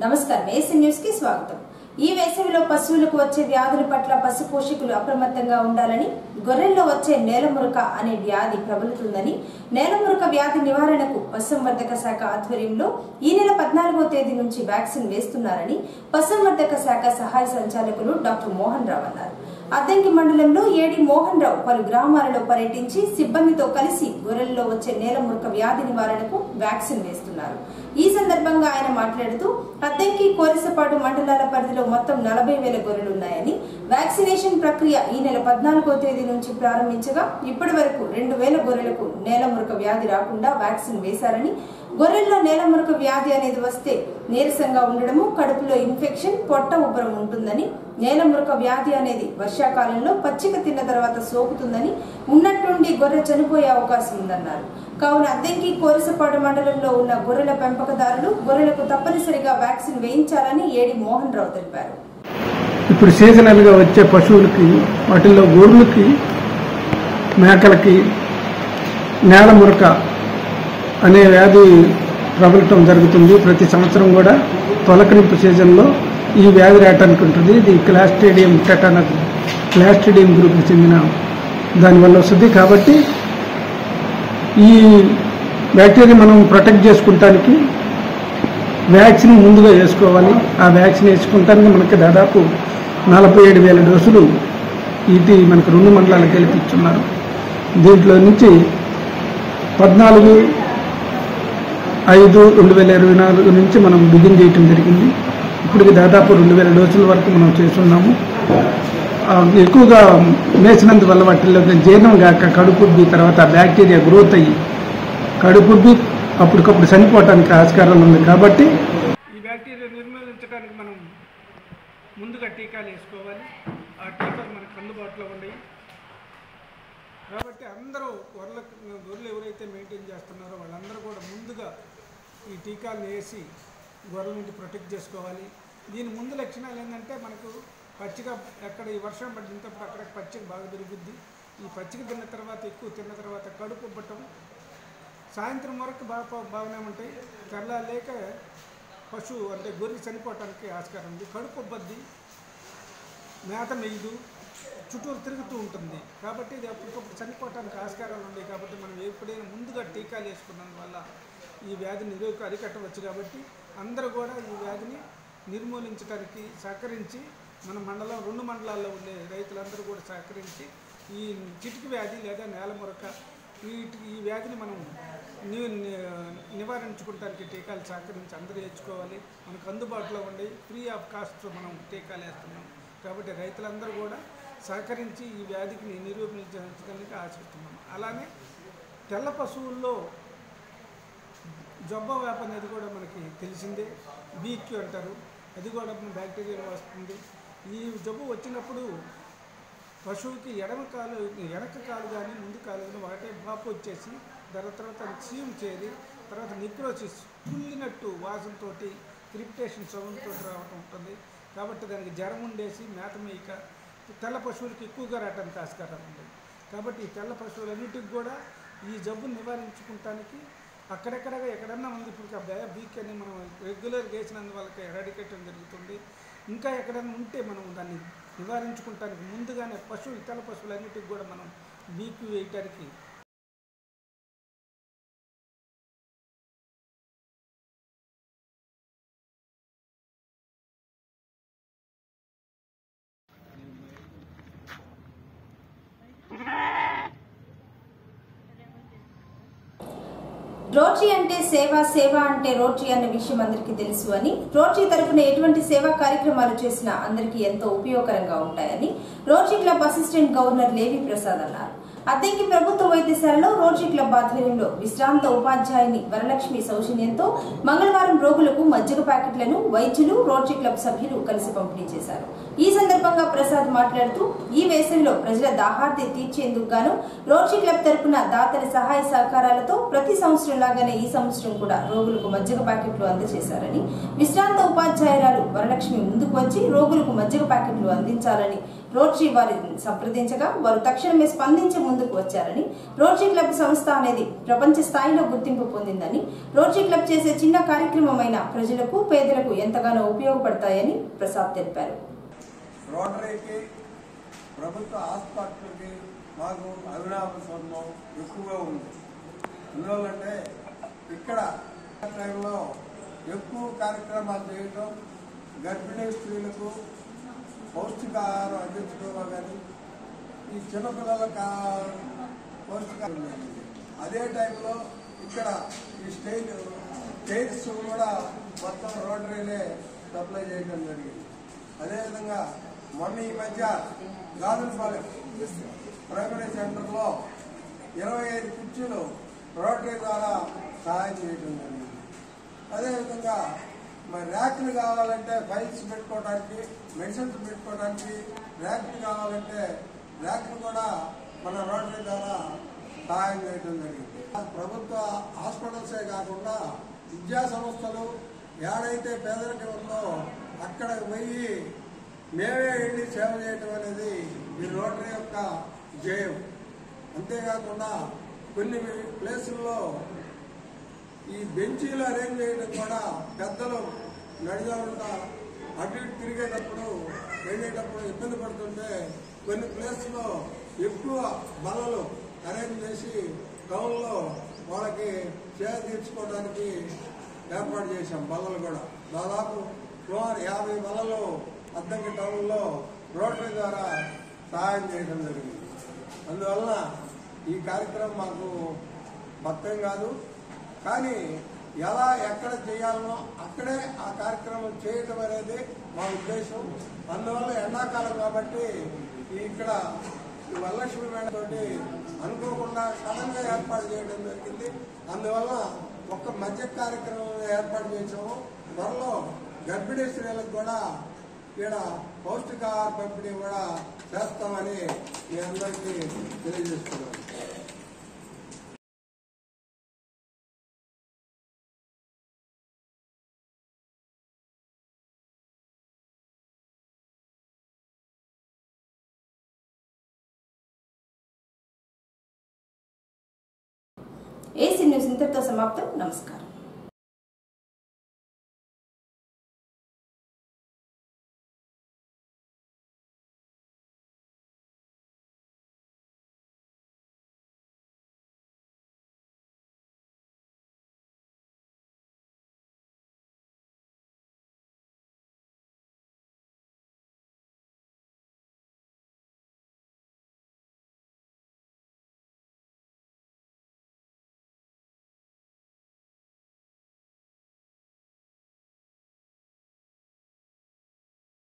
నమస్కారం AC news కి స్వాగతం। ఈ వేసవిలో పశువులకు వచ్చే వ్యాధుల పట్ల పశు పోషకులు అప్రమత్తంగా ఉండాలని, గొర్రెల్లో వచ్చే నేలమురక అనే వ్యాధి ప్రబలుతుందని, నేలమురక వ్యాధి నివారణకు పశుసంవర్ధక శాఖ ఆధ్వర్యంలో ఈ నెల 14వ తేదీ నుంచి వ్యాక్సిన్ వేస్తున్నారని పశుసంవర్ధక శాఖ సహాయ సంచాలకులు డాక్టర్ మోహన్ రావు అన్నారు। అద్దంకి మండలంలో ఏడి మోహన్ రావు పలు గ్రామాలలో పర్యటించి సిబ్బందితో కలిసి గొర్రెల్లో వచ్చే నేలమురక వ్యాధి నివారణకు వ్యాక్సిన్ వేస్తున్నారు। ఈ సందర్భంగా ఆయన మాట్లాడుతూ అద్దంకి కోరిసపాడు మండలాల పరిధిలో మొత్తం 40,000 గొర్రెలు ఉన్నాయని, వ్యాక్సినేషన్ ప్రక్రియ ఈ నెల 14వ తేదీ నుంచి ప్రారంభించగా ఇప్పటి వరకు 2,000 గొర్రెలకు నేలమురక వ్యాధి రాకుండా వ్యాక్సిన్ వేశారని, గొర్రెల్లో నేలమురక వ్యాధి అనేది వస్తే నీరసంగా ఉండడము, కడుపులో ఇన్ఫెక్షన్, పొట్ట ఉబ్బరం ఉంటుందని, నేలమురక వ్యాధి అనేది వర్షాకాలంలో పచ్చిక తిన్న తర్వాత సోకుతుందని, ఉన్నట్టుండి గొర్రె చనిపోయే అవకాశం ఉందన్నారు। కావున అద్దంకి కోరిసపాడు మండలంలో ఉన్న గొర్రెల పెంపకదారులు గొర్రెలకు తప్పనిసరిగా వ్యాక్సిన్ వేయించాలని ఏడి మోహన్ రావు తెలిపారు। ఇప్పుడు సీజనల్ గా వచ్చే పశువులకి, వాటిల్లో గొర్రెలకి, మేకలకి నేలమురక అనే వ్యాధి ప్రబలటం జరుగుతుంది। ప్రతి సంవత్సరం కూడా తొలకరింపు సీజన్లో ఈ వ్యాధి రావటానికి ఉంటుంది। ఇది క్లాస్ట్రిడియం టెటానస్, క్లాస్ట్రిడియం గ్రూప్కి చెందిన దానివల్ల వస్తుంది। కాబట్టి ఈ బ్యాక్టీరియా మనం ప్రొటెక్ట్ చేసుకుంటానికి వ్యాక్సిన్ ముందుగా వేసుకోవాలి। ఆ వ్యాక్సిన్ వేసుకుంటానికి మనకి దాదాపు 47,000 డోసులు ఇది మనకు 2 మండలాలకు గెలిపించున్నారు। దీంట్లో నుంచి 14/5/2024 నుంచి మనం బిగిన్ చేయటం జరిగింది। ఇప్పటికి దాదాపు 2,000 డోసుల వరకు మనం చేస్తున్నాము। ఎక్కువగా మేసినందువల్ల వాటిల్లో జీర్ణం కాక కడుపుబ్బి తర్వాత బ్యాక్టీరియా గ్రోత్ అయ్యి కడుపుబ్బి అప్పటికప్పుడు చనిపోవటానికి ఆస్కారం ఉంది। కాబట్టి ఈ బ్యాక్టీరియా నిర్మూలించడానికి మనం ముందుగా టీకాలు వేసుకోవాలి। ఆ టీకాలు మనకు అందుబాటులో ఉన్నాయి కాబట్టి అందరూ గొర్రెలు ఎవరైతే మెయింటైన్ చేస్తున్నారో వాళ్ళందరూ కూడా ముందుగా ఈ టీకాలను వేసి గొర్రెల నుండి ప్రొటెక్ట్ చేసుకోవాలి। దీని ముందు లక్షణాలు ఏంటంటే మనకు పచ్చిక ఎక్కడ ఈ వర్షం పడినప్పుడు అక్కడ పచ్చిక బాగా పెరుగుద్ది। ఈ పచ్చిక తిన్న తర్వాత ఎక్కువ తిన్న తర్వాత కడుపు ఉబ్బటం, సాయంత్రం వరకు బాగానే ఉంటాయి, తెల్లాలేక పశువు అంటే గొర్రె చనిపోవటానికి ఆస్కారం ఉంది। కడుపు ఉబ్బద్ది, మేత మెయ్యదు, చుట్టూరు తిరుగుతూ ఉంటుంది కాబట్టి ఇది అప్పటికప్పుడు చనిపోవటానికి ఆస్కారాలు ఉన్నాయి। కాబట్టి మనం ఎప్పుడైనా ముందుగా టీకాలు వేసుకున్నందువల్ల ఈ వ్యాధిని అరికట్టవచ్చు। కాబట్టి అందరూ కూడా ఈ వ్యాధిని నిర్మూలించడానికి సహకరించి మన మండలం 2 మండలాల్లో ఉండే రైతులందరూ కూడా సహకరించి ఈ చిటికి వ్యాధి లేదా నేలమురక ఈ వ్యాధిని మనం నివారించుకోవడానికి టీకాలు సహకరించి అందరూ వేయించుకోవాలి। మనకు అందుబాటులో ఉండి ఫ్రీ ఆఫ్ కాస్ట్ మనం టీకాలు వేస్తున్నాం కాబట్టి రైతులందరూ కూడా సహకరించి ఈ వ్యాధికి నిరూపించడానికి ఆశిస్తున్నాం। అలానే తెల్ల పశువుల్లో జబ్బ వ్యాప్ అనేది కూడా మనకి తెలిసిందే, బీక్యూ అంటారు, అది కూడా బ్యాక్టీరియా వస్తుంది। ఈ జబ్బు వచ్చినప్పుడు పశువుకి వెనక కాలు కానీ ముందు కాలు కానీ వాటే బాపు వచ్చేసి తర్వాత చీము చేరి తర్వాత నిక్రోసిస్ కుళ్ళినట్టు వాసనతో క్రిప్టేషన్ సౌండ్తో రావటం ఉంటుంది కాబట్టి దానికి జ్వరం ఉండేసి మేత మేయక తెల్ల పశువులకి ఎక్కువగా రావడానికి ఆస్కారం ఉంటుంది। కాబట్టి ఈ తెల్ల పశువులన్నిటికి కూడా ఈ జబ్బును నివారించుకుంటానికి అక్కడెక్కడగా ఎక్కడన్నా ఉంది ఇప్పుడు బీక్ అని మనం రెగ్యులర్గా వేసినందువల్ల ఎరాడికేటం జరుగుతుంది। ఇంకా ఎక్కడన్నా ఉంటే మనం దాన్ని నివారించుకుంటానికి ముందుగానే తెల్ల పశువులన్నిటికి కూడా మనం బీక్ వేయటానికి రోటరీ అంటే సేవ, సేవ అంటే రోటరీ అన్న విషయం అందరికీ తెలుసు అని, రోటరీ తరఫున ఎటువంటి సేవా కార్యక్రమాలు చేసినా అందరికీ ఎంతో ఉపయోగకరంగా ఉంటాయని రోటరీ క్లబ్ అసిస్టెంట్ గవర్నర్ లేవి ప్రసాద్ అన్నారు। అద్దంకి ప్రభుత్వ వైద్యశాలలో రోటరీ క్లబ్ ఆధ్వర్యంలో విశ్రాంత ఉపాధ్యాయుని వరలక్ష్మి సౌజన్యంతో మంగళవారం రోగులకు మజ్జిగ ప్యాకెట్లను వైద్యులు, రోటరీ క్లబ్ సభ్యులు కలిసి పంపిణీ చేశారు। ఈ సందర్భంగా ప్రసాద్ మాట్లాడుతూ ఈ వేసవిలో ప్రజల దాహార్తి తీర్చేందుకు గాను రోటరీ క్లబ్ తరపున దాతల సహాయ సహకారాలతో ప్రతి సంవత్సరం లాగానే ఈ సంవత్సరం కూడా రోగులకు మజ్జిగ ప్యాకెట్లు అందజేశారని, విశ్రాంత ఉపాధ్యాయురాలు వరలక్ష్మి ముందుకు వచ్చి రోగులకు మజ్జిగ ప్యాకెట్లు అందించాలని రోటరీ వారిని సంప్రదించగా వారు తక్షణమే స్పందించి ముందుకు వచ్చారని, రోటరీ క్లబ్ సంస్థ అనేది ప్రపంచ స్థాయిలో గుర్తింపు పొందిందని, రోటరీ క్లబ్ చేసే చిన్న కార్యక్రమమైన ప్రజలకు పేదలకు ఎంతగానో ఉపయోగపడతాయని ప్రసాద్ తెలిపారు. రోటరీకి ప్రభుత్వ హాస్పిటల్కి మాకు అవినాభ సంబంధం ఎక్కువగా ఉంది. ఎందువల్లంటే ఇక్కడ టైంలో ఎక్కువ కార్యక్రమాలు చేయటం, గర్భిణీ స్త్రీలకు పౌష్టికాహారం అందించడంలో కానీ ఈ చిన్నపిల్లలకు పౌష్టికాహారం. అదే టైంలో ఇక్కడ ఈ స్టైల్స్ కూడా మొత్తం రోటరీలే సప్లై చేయడం జరిగింది. అదేవిధంగా మొన్న ఈ మధ్య గాజులపాలెం ప్రైమరీ సెంటర్లో 25 కుర్చీలు రోటరీ ద్వారా సహాయం చేయడం జరిగింది. అదేవిధంగా మరి ర్యాక్లు కావాలంటే ఫైల్స్ పెట్టుకోవడానికి, మెడిసిన్స్ పెట్టుకోవడానికి ర్యాక్లు కావాలంటే ర్యాక్లు కూడా మన రోటరీ ద్వారా సహాయం చేయడం జరిగింది. ప్రభుత్వ హాస్పిటల్సే కాకుండా విద్యా సంస్థలు ఏడైతే పేదరికం ఉందో అక్కడ పోయి మేమే వెళ్ళి సేవ చేయటం అనేది ఈ రోటరీ యొక్క జయం. అంతేకాకుండా కొన్ని ప్లేసుల్లో ఈ బెంచీలు అరేంజ్ చేయడం కూడా పెద్దలు నడిజారుగా అటు ఇటు తిరిగేటప్పుడు వెళ్ళేటప్పుడు ఇబ్బంది పడుతుంటే కొన్ని ప్లేస్లో ఎక్కువ బల్లలు అరేంజ్ చేసి టౌన్లో వాళ్ళకి సేవ తీర్చుకోవడానికి ఏర్పాటు చేశాం. బల్లలు కూడా దాదాపు 50 బల్లలు అద్దంకి టౌన్లో రోటరీ ద్వారా సహాయం చేయడం జరిగింది. అందువలన ఈ కార్యక్రమం మాకు మొత్తం కాదు, కానీ ఎలా ఎక్కడ చేయాలనో అక్కడే ఆ కార్యక్రమం చేయటం అనేది మా ఉద్దేశం. అందువల్ల ఎండాకాలం కాబట్టి ఇక్కడ వరలక్ష్మి మేడం తోటి అనుకోకుండా సడన్గా ఏర్పాటు చేయడం జరిగింది. అందువల్ల ఒక మధ్య కార్యక్రమం ఏర్పాటు చేసాము. త్వరలో గర్భిణీ స్త్రీలకు కూడా ఇక్కడ పౌష్టికాహార పంపిణీ కూడా చేస్తామని మీ అందరికీ తెలియజేస్తున్నాను. ఏసీ న్యూస్ ఇంతటితో సమాప్తం. నమస్కారం.